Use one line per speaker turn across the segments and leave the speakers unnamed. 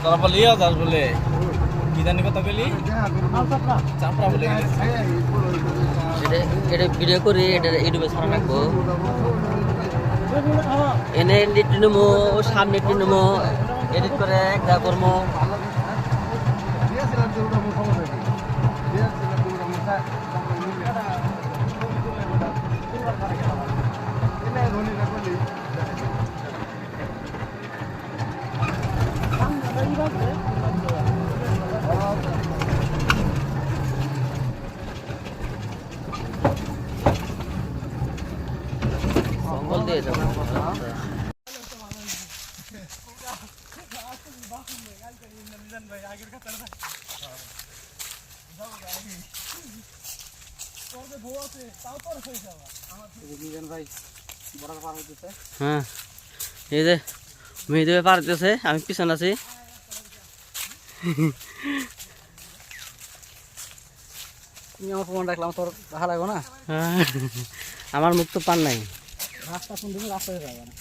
তোরা বলি যাস বলে কি জানি কথা বলি চাপড়া বলে
এটা ভিডিও করি এটা ইউটিউবে ছাড়া রাখবো এনে এডিট নেবো সামনে নেবো এডিট করে যা করবো জঙ্গল দিয়ে যাবো হ্যাঁ এই যে মেয়েদের পার হইতেছে আমি পিছনে আছি
তুমি আমার ফোন রাখলাম তোর ভালো লাগবে না
আমার মুখ তো পান নাই
রাস্তা কোন দিকে রাস্তা হয়ে যাবে না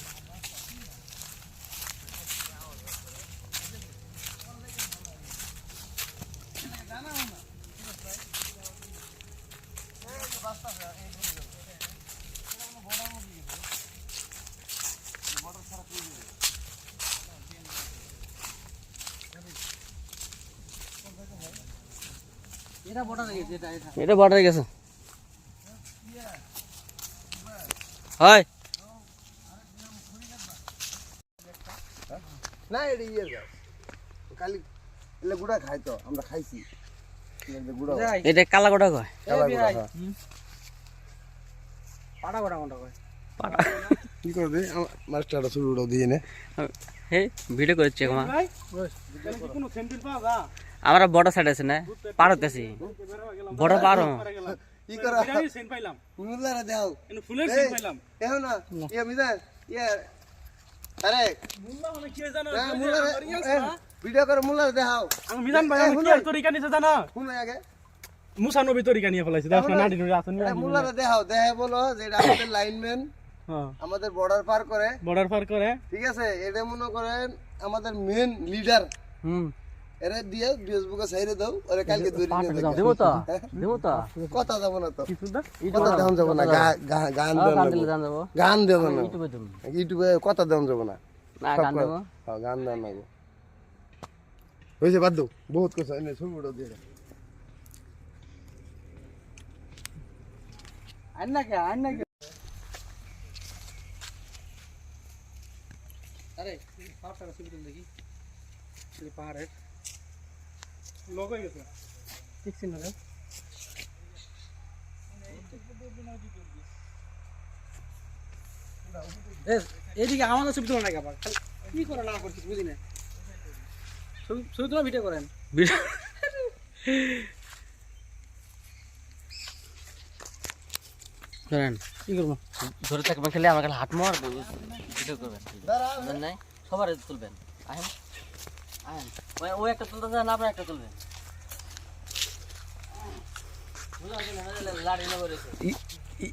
এটা বর্ডারে গেছে হয়
না এটা ইয়ে গাছ কালি এলে গুড়া খাই তো আমরা খাইছি গুড়া
এটা কালা গোটা কয়
পাড়া গোটা কোনটা কয়
পাড়া
কি করবে মাস্টারটা শুরু দিয়ে নে
হে ভিডিও করছি কমা
ভাই কি কোনো সেন্টিল পাওয়া যা
আমরা বড় সাইড আছে না পার হইতেছি বড় পার
কি করা
বিরানি সেন পাইলাম
মুল্লারা দাও
এনে ফুলের সেন পাইলাম
এও না ইয়া মিজান ইয়া আরে
মুল্লা মানে কি জানো
মুল্লারা ভিডিও করে মুল্লারা দেখাও
আমি মিজান ভাই আমি কি তরিকা নিতে জানো
শুনো আগে
মুসা নবী তরিকা নিয়ে ফলাইছে দাও না নাড়ি নাড়ি আসুন
মুল্লারা দেখাও দেখে বলো যে এটা আমাদের লাইনম্যান
হ্যাঁ
আমাদের বর্ডার পার করে
বর্ডার পার করে
ঠিক আছে এটা মনে করেন আমাদের মেন লিডার এরে দিয়ে ফেসবুকে ছাইরে দাও আরে কালকে ধরে নিয়ে যাও
দেবো তো দেবো তো
কথা যাব না তো
কিছুটা
কথা দেন যাব না গান দেন না গান দেব না
ইউটিউবে দেবো
ইউটিউবে কথা দেন যাব না
না গান দেবো
হ্যাঁ গান দেন না হইছে বাদ দাও বহুত কথা এনে শুরুটা দিয়ে
আন্না কে আরে পাহাড়টা ছবি তুল দেখি এই পাহাড়ের লোক হয়ে গেছে ঠিক ছিল না এইদিকে আমাদের ছবি তোলা নাকি আবার কি করে না করছিস বুঝি না ছবি তোলা ভিডিও করেন
ধরেন
কি করবো
ধরে থাকবেন খেলে আমার কাছে হাত মার ভিডিও করবেন নাই সবার তুলবেন আহেন আহেন ওই একটা তুলতে না আপনার একটা তুলবেন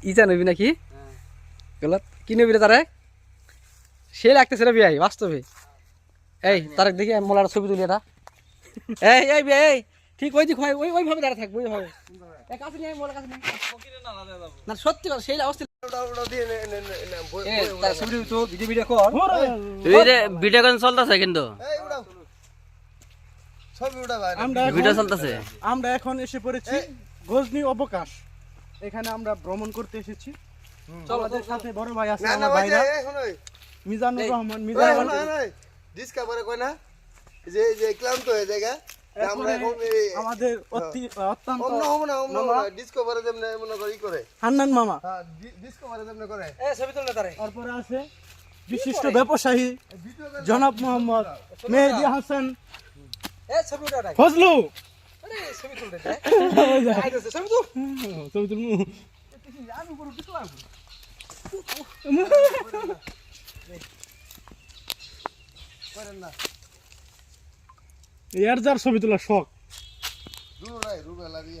ইজা নবী নাকি গলত কি নবী রে তারে সে লাগতেছে রে ভাই বাস্তবে এই তারেক দেখি মোলার ছবি তুলি এটা এই এই ভাই এই ঠিক ওই দিক হয় ওইভাবে দাঁড়া থাকবো ওইভাবে কাছে নিয়ে মোলার কাছে নিয়ে না সত্যি কথা সেই অবস্থা ছবি তো ভিডিও কর
ভিডিও কোন চলতেছে কিন্তু ভিডিও চলতেছে
আমরা এখন এসে পড়েছি গজনি অবকাশ এখানে আমরা ভ্রমণ করতে এসেছি আমাদের সাথে বড় ভাই আছে আমার ভাইরা মিজানুর রহমান
ডিসকাভারে কই না যে যে ক্লান্ত হয়ে জায়গা আমরা এখন
আমাদের অত্যন্ত
ডিসকভারে যেমন মনে করি করে
হান্নান মামা
হ্যাঁ ডিসকভারে যেমন করে
ছবি তুলতে তারে তারপরে আছে বিশিষ্ট ব্যবসায়ী জনাব মোহাম্মদ মেহেদী হাসান ফজলু ছবি তুলতে ছবি তুলমু এর যার ছবি তোলা শখ